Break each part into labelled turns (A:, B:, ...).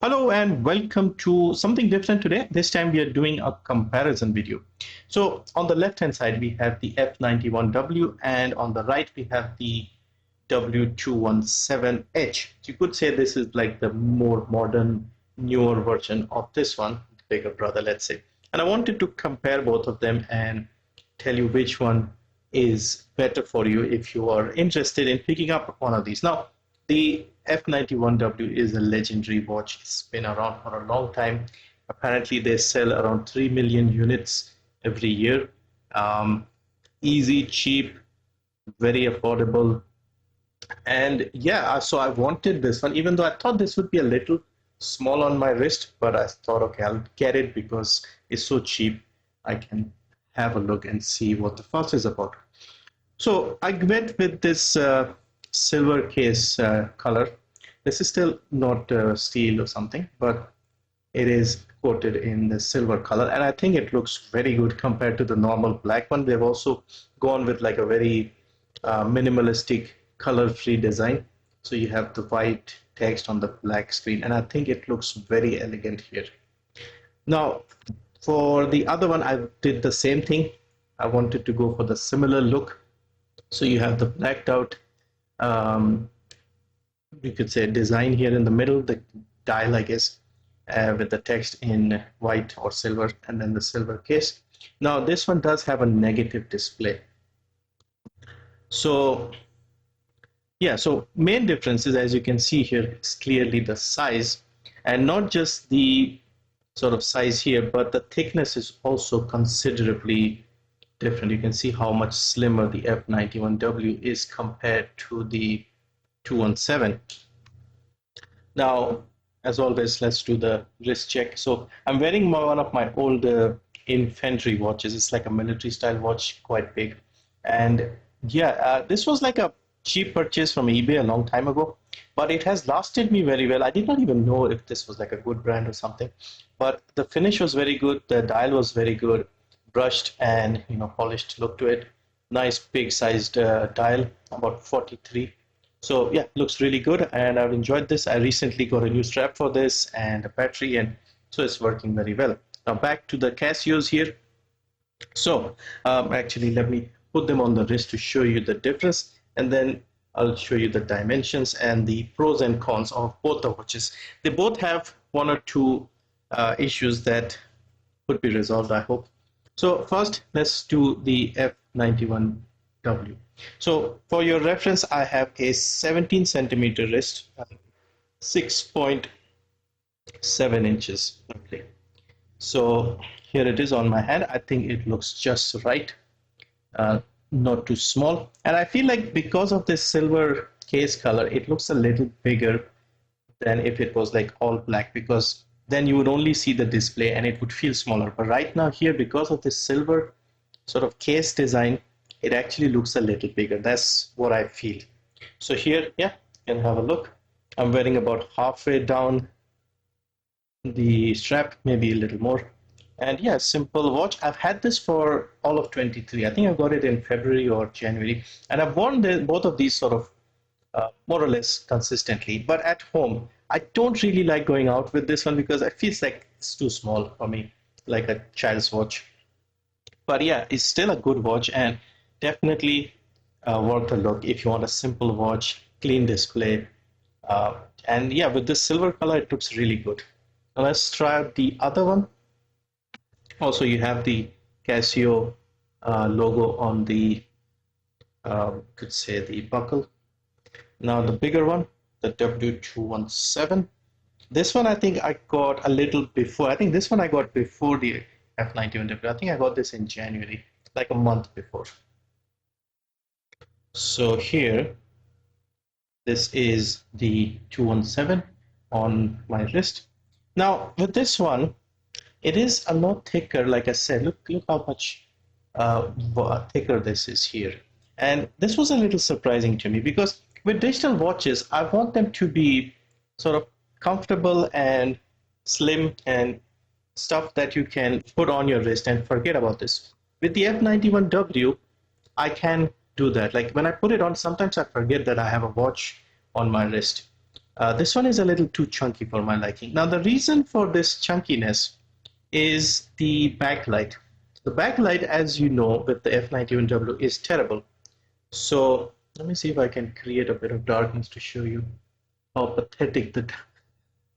A: Hello and welcome to something different today. This time we are doing a comparison video. So on the left hand side we have the F91W and on the right we have the W217H. You could say this is like the more modern, newer version of this one, the bigger brother, let's say. And I wanted to compare both of them and tell you which one is better for you if you are interested in picking up one of these. Now, the F91W is a legendary watch. It's been around for a long time. Apparently, they sell around 3 million units every year. Easy, cheap, very affordable. And yeah, so I wanted this one, even though I thought this would be a little small on my wrist, but I thought, okay, I'll get it because it's so cheap. I can have a look and see what the fuss is about. So I went with this silver case color. This is still not steel or something, but it is coated in the silver color, and I think it looks very good compared to the normal black one. They've also gone with like a very minimalistic color-free design. So you have the white text on the black screen, and I think it looks very elegant here. Now, for the other one, I did the same thing. I wanted to go for the similar look. So you have the blacked out, you could say design here in the middle, the dial, I guess, with the text in white or silver, and then the silver case. Now this one does have a negative display. So yeah, so main differences, as you can see here, is clearly the size, and not just the sort of size here, but the thickness is also considerably different. You can see how much slimmer the F91W is compared to the 217. Now, as always, let's do the wrist check. So I'm wearing one of my old infantry watches. It's like a military style watch, quite big. And yeah, this was like a cheap purchase from eBay a long time ago, but it has lasted me very well. I did not even know if this was like a good brand or something, but the finish was very good. The dial was very good, brushed and polished look to it. Nice big sized dial, about 43. So yeah, looks really good, and I've enjoyed this. I recently got a new strap for this and a battery, and so it's working very well. Now back to the Casios here. So actually, let me put them on the wrist to show you the difference, and then I'll show you the dimensions and the pros and cons of both the watches. They both have one or two issues that could be resolved, I hope. So first, let's do the F91W. So for your reference, I have a 17 centimeter wrist, 6.7 inches roughly. So here it is on my hand. I think it looks just right, not too small. And I feel like because of this silver case color, it looks a little bigger than if it was like all black, because then you would only see the display and it would feel smaller. But right now here, because of this silver sort of case design, it actually looks a little bigger. That's what I feel. So here, yeah, you can have a look. I'm wearing about halfway down the strap, maybe a little more. And yeah, simple watch. I've had this for all of 23. I think I got it in February or January. And I've worn both of these sort of more or less consistently. But at home, I don't really like going out with this one because it feels like it's too small for me, like a child's watch. But yeah, it's still a good watch and definitely worth a look if you want a simple watch, clean display. And yeah, with this silver color, it looks really good. Now let's try out the other one. Also, you have the Casio logo on the, could say the buckle. Now the bigger one, the W217. This one I think I got a little before. I think this one I got before the F91W. I think I got this in January, like a month before. So here, this is the 217 on my wrist. Now with this one, it is a lot thicker. Like I said, look how much thicker this is here. And this was a little surprising to me because with digital watches, I want them to be sort of comfortable and slim and stuff that you can put on your wrist and forget about this. With the F91W, I can do that. Like when I put it on, sometimes I forget that I have a watch on my wrist. This one is a little too chunky for my liking. Now, the reason for this chunkiness is the backlight. The backlight, as you know, with the F91W is terrible. So let me see if I can create a bit of darkness to show you how pathetic the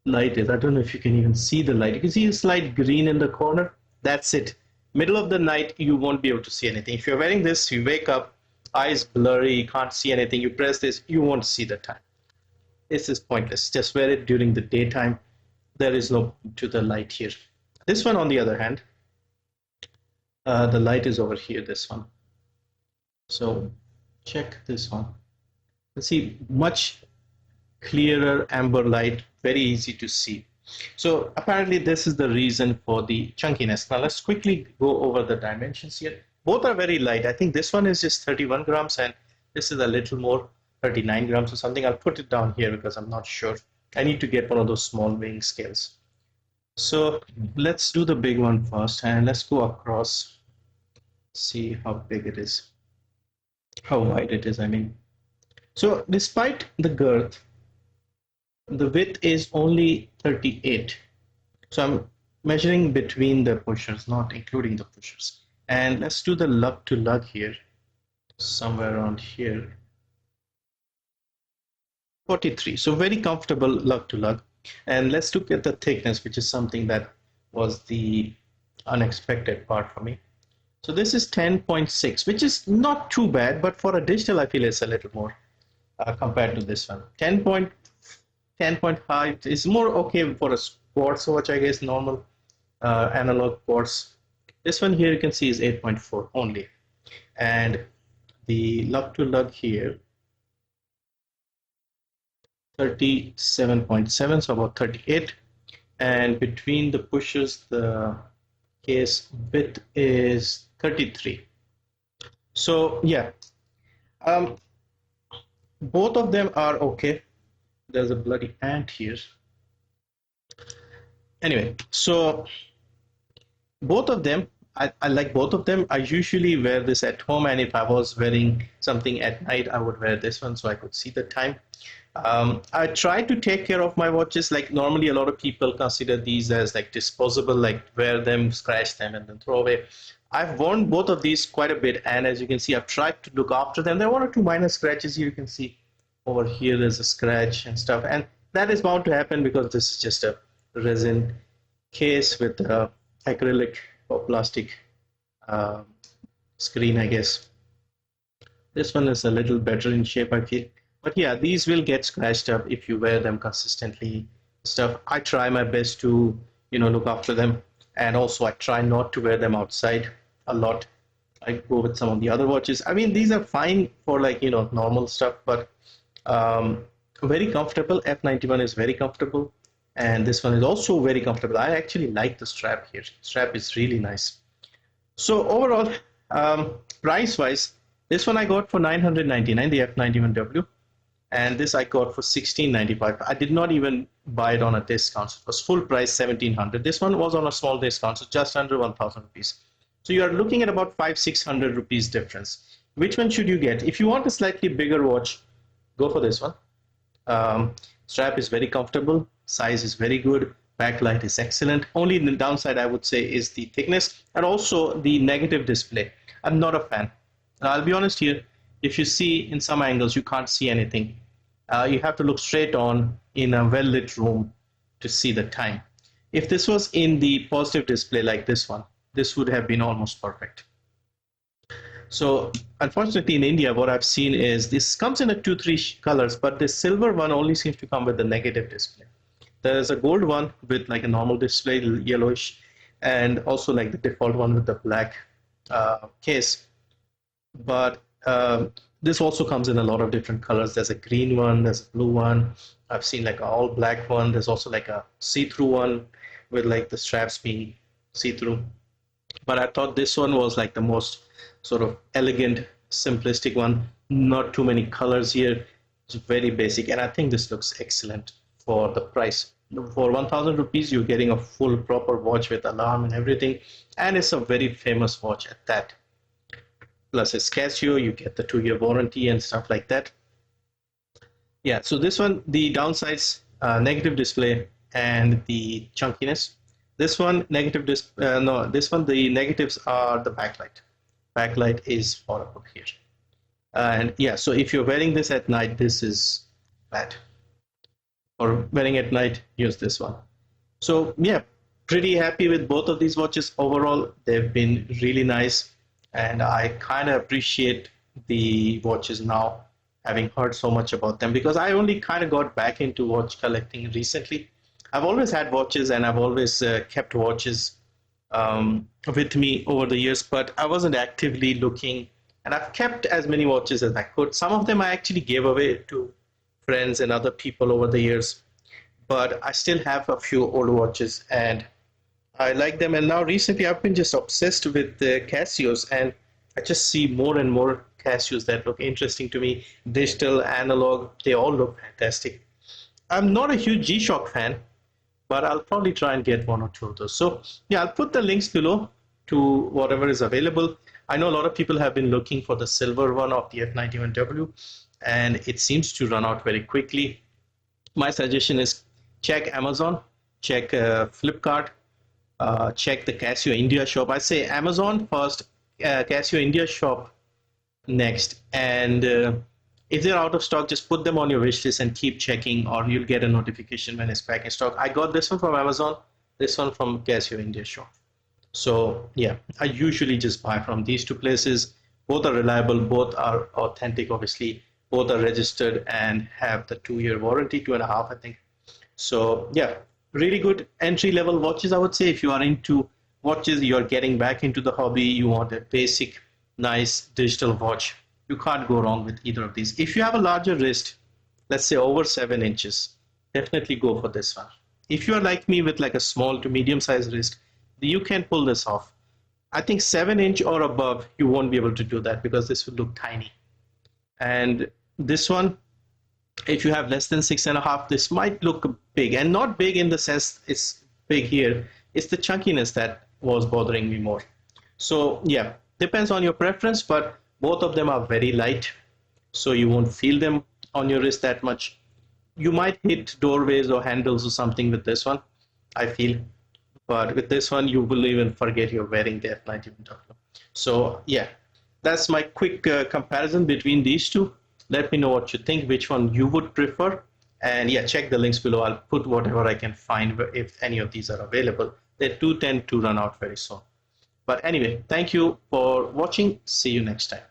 A: light is. I don't know if you can even see the light. You can see a slight green in the corner. That's it. Middle of the night, you won't be able to see anything. If you're wearing this, you wake up, eyes blurry, you can't see anything. You press this, you won't see the time. This is pointless. Just wear it during the daytime. There is no to the light here. This one, on the other hand, the light is over here, this one. So check this one. You see much clearer amber light, very easy to see. So apparently this is the reason for the chunkiness. Now let's quickly go over the dimensions here. Both are very light. I think this one is just 31 grams and this is a little more, 39 grams or something. I'll put it down here because I'm not sure. I need to get one of those small weighing scales. So let's do the big one first and let's go across, see how big it is, how wide it is, I mean. So despite the girth, the width is only 38. So I'm measuring between the pushers, not including the pushers. And let's do the lug to lug here, somewhere around here. 43. So very comfortable lug to lug. And let's look at the thickness, which is something that was the unexpected part for me. So this is 10.6, which is not too bad, but for a digital, I feel it's a little more compared to this one. 10.5 is more okay for a quartz watch, I guess, normal analog quartz. This one here you can see is 8.4 only. And the lug to lug here, 37.7, so about 38. And between the pushers, the case width is 33. So yeah, both of them are okay. There's a bloody ant here. Anyway, so both of them, I like both of them. I usually wear this at home, and if I was wearing something at night, I would wear this one so I could see the time. I try to take care of my watches. Like normally a lot of people consider these as like disposable, like wear them, scratch them, and then throw away. I've worn both of these quite a bit, and as you can see, I've tried to look after them. There are one or two minor scratches here. You can see over here there's a scratch and stuff, and that is bound to happen because this is just a resin case with acrylic or plastic screen, I guess. This one is a little better in shape, I feel. But yeah, these will get scratched up if you wear them consistently. Stuff. I try my best to, look after them, and also I try not to wear them outside a lot. I go with some of the other watches. I mean, these are fine for like normal stuff, but very comfortable. F91 is very comfortable, and this one is also very comfortable. I actually like the strap here. Strap is really nice. So overall, price-wise, this one I got for $999, the F91W. And this I got for $16.95. I did not even buy it on a discount. So it was full price $1,700. This one was on a small discount, so just under 1,000 rupees. So you are looking at about 500-600 rupees difference. Which one should you get? If you want a slightly bigger watch, go for this one. Strap is very comfortable, size is very good, backlight is excellent. Only the downside I would say is the thickness and also the negative display. I'm not a fan. I'll be honest here. If you see in some angles, you can't see anything. You have to look straight on in a well-lit room to see the time. If this was in the positive display like this one, this would have been almost perfect. So unfortunately in India, what I've seen is this comes in a 2-3 colors, but the silver one only seems to come with the negative display. There's a gold one with like a normal display, yellowish, and also like the default one with the black case. But this also comes in a lot of different colors. There's a green one, there's a blue one. I've seen like an all black one. There's also like a see-through one with like the straps being see-through. But I thought this one was like the most sort of elegant, simplistic one. Not too many colors here. It's very basic, and I think this looks excellent for the price. For 1,000 rupees, you're getting a full proper watch with alarm and everything, and it's a very famous watch at that. Plus it's Casio, you get the 2-year warranty and stuff like that. Yeah, so this one, the downsides, negative display and the chunkiness. This one, no, this one, the negatives are the backlight. Backlight is horrible here. And yeah, so if you're wearing this at night, this is bad. Or wearing at night, use this one. So yeah, pretty happy with both of these watches overall. They've been really nice, and I kind of appreciate the watches now, having heard so much about them, because I only kind of got back into watch collecting recently. I've always had watches, and I've always kept watches with me over the years, but I wasn't actively looking, and I've kept as many watches as I could. Some of them I actually gave away to friends and other people over the years, but I still have a few old watches and I like them. And now recently I've been just obsessed with the Casios, and I just see more and more Casios that look interesting to me. Digital, analog, they all look fantastic. I'm not a huge G-Shock fan, but I'll probably try and get one or two of those. So yeah, I'll put the links below to whatever is available. I know a lot of people have been looking for the silver one of the F91W, and it seems to run out very quickly. My suggestion is check Amazon, check Flipkart, check the Casio India shop. I say Amazon first, Casio India shop next, and if they're out of stock, just put them on your wish list and keep checking, or you'll get a notification when it's back in stock. I got this one from Amazon, this one from Casio India shop. So yeah, I usually just buy from these two places. Both are reliable, both are authentic, obviously. Both are registered and have the 2-year warranty, 2.5, I think. So yeah, really good entry level watches, I would say. If you are into watches, you're getting back into the hobby, you want a basic, nice digital watch, you can't go wrong with either of these. If you have a larger wrist, let's say over 7 inches, definitely go for this one. If you are like me with like a small to medium sized wrist, you can pull this off. I think 7 inch or above, you won't be able to do that because this will look tiny. And this one, if you have less than 6.5, this might look big, and not big in the sense it's big here. It's the chunkiness that was bothering me more. So yeah, depends on your preference, but both of them are very light, so you won't feel them on your wrist that much. You might hit doorways or handles or something with this one, I feel, but with this one you will even forget you're wearing the F91W. So yeah, that's my quick comparison between these two. Let me know what you think, which one you would prefer, and yeah, check the links below. I'll put whatever I can find if any of these are available. They do tend to run out very soon. But anyway, thank you for watching. See you next time.